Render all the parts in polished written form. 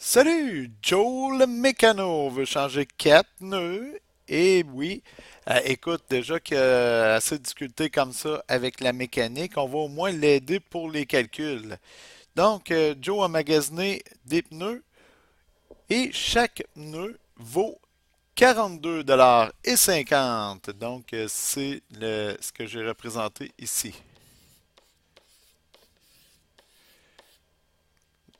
Salut, Joe le mécano veut changer 4 nœuds. Et oui, écoute, déjà qu'il a assez de difficultés comme ça avec la mécanique, on va au moins l'aider pour les calculs. Donc, Joe a magasiné des pneus et chaque pneu vaut 42,50 $. Donc, c'est ce que j'ai représenté ici.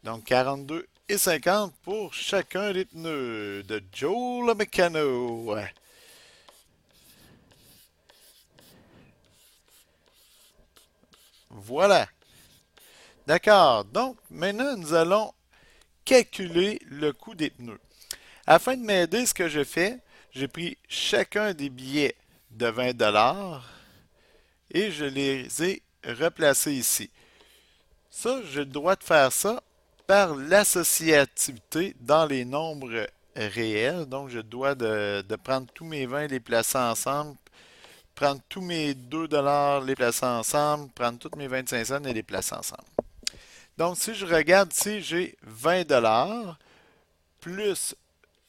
Donc, 42,50 pour chacun des pneus de Joe le mécano. Voilà. D'accord. Donc, maintenant, nous allons calculer le coût des pneus. Afin de m'aider, ce que je fais, j'ai pris chacun des billets de 20 $ et je les ai replacés ici. Ça, j'ai le droit de faire ça par l'associativité dans les nombres réels. Donc, je dois de prendre tous mes 20 et les placer ensemble, prendre tous mes 2 $, les placer ensemble, prendre tous mes 25 cents et les placer ensemble. Donc, si je regarde ici, j'ai 20 $ plus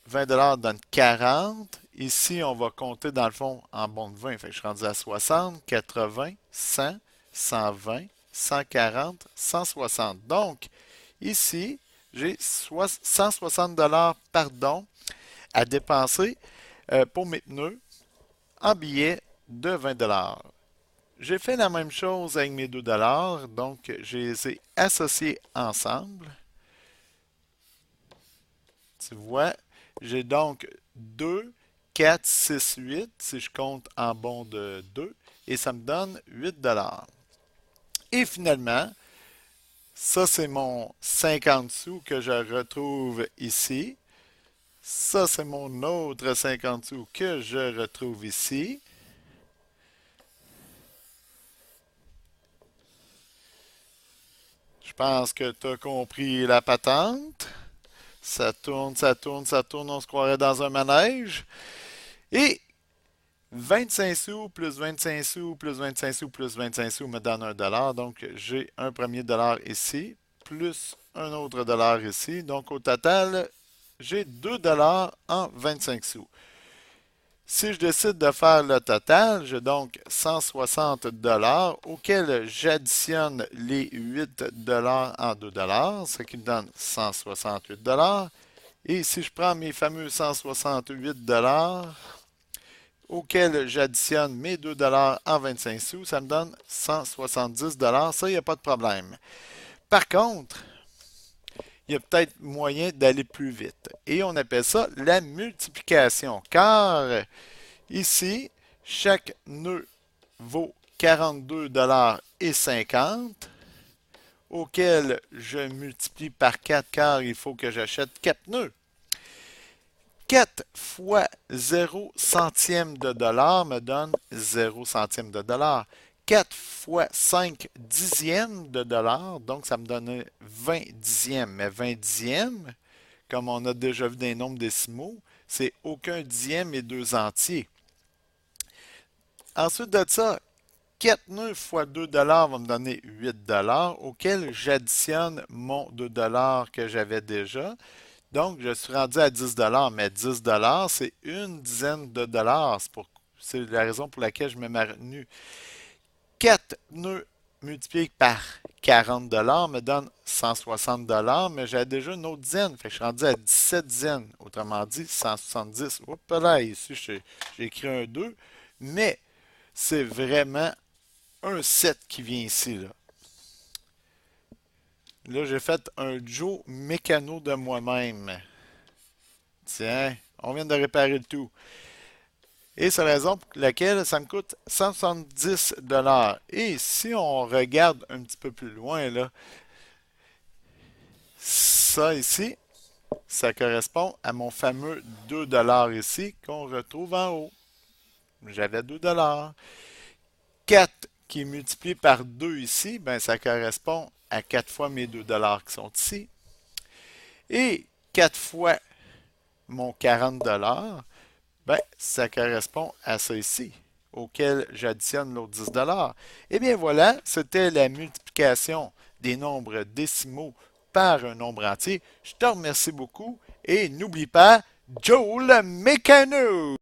20 $ donne 40. Ici, on va compter dans le fond en bon de 20. Fait que je suis rendu à 60, 80, 100, 120, 140, 160. Donc, ici, j'ai 160 $ pardon, à dépenser pour mes pneus en billets de 20 $. J'ai fait la même chose avec mes 2 $, donc je les ai associés ensemble. Tu vois, j'ai donc 2, 4, 6, 8 si je compte en bons de 2 et ça me donne 8 $. Et finalement, ça c'est mon 50 sous que je retrouve ici. Ça c'est mon autre 50 sous que je retrouve ici. Je pense que tu as compris la patente. Ça tourne, ça tourne, ça tourne, on se croirait dans un manège. Et 25 sous plus 25 sous plus 25 sous plus 25 sous me donne 1 $. Donc, j'ai un premier dollar ici, plus un autre dollar ici. Donc, au total, j'ai 2 $ en 25 sous. Si je décide de faire le total, j'ai donc 160 $ auquel j'additionne les 8 $ en 2 $, ce qui me donne 168 $. Et si je prends mes fameux 168 $ auquel j'additionne mes 2 $ en 25 sous, ça me donne 170 $. Ça, il n'y a pas de problème. Par contre, il y a peut-être moyen d'aller plus vite. Et on appelle ça la multiplication. Car ici, chaque nœud vaut 42,50 $ auquel je multiplie par 4 car il faut que j'achète 4 nœuds. 4 fois 0 centième de dollar me donne 0 centième de dollar. 4 fois 5 dixièmes de dollar, donc ça me donne 20 dixièmes. Mais 20 dixièmes, comme on a déjà vu des nombres décimaux, c'est aucun dixième et deux entiers. Ensuite de ça, 4 nœuds fois 2 $ va me donner 8 $ auquel j'additionne mon 2 $ que j'avais déjà. Donc, je suis rendu à 10 $, mais 10 $, c'est une dizaine de dollars. C'est la raison pour laquelle je me maintenu. 4 nœuds multipliés par 40 $ me donne 160 $, mais j'ai déjà une autre dizaine. Fait que je suis rendu à 17 dizaines. Autrement dit, 170. Oups là, ici, j'ai écrit un 2, mais c'est vraiment un 7 qui vient ici, là. Là, j'ai fait un Joe mécano de moi-même. Tiens, on vient de réparer le tout. Et c'est la raison pour laquelle ça me coûte 170 $. Et si on regarde un petit peu plus loin, là, ça ici, ça correspond à mon fameux 2 $ ici qu'on retrouve en haut. J'avais 2 $. 4 qui est multiplié par 2 ici, ben ça correspond à 4 fois mes 2 $ qui sont ici. Et 4 fois mon 40 $, ben, ça correspond à ça ici, auquel j'additionne l'autre 10 $. Eh bien voilà, c'était la multiplication des nombres décimaux par un nombre entier. Je te remercie beaucoup et n'oublie pas, Joe le mécano!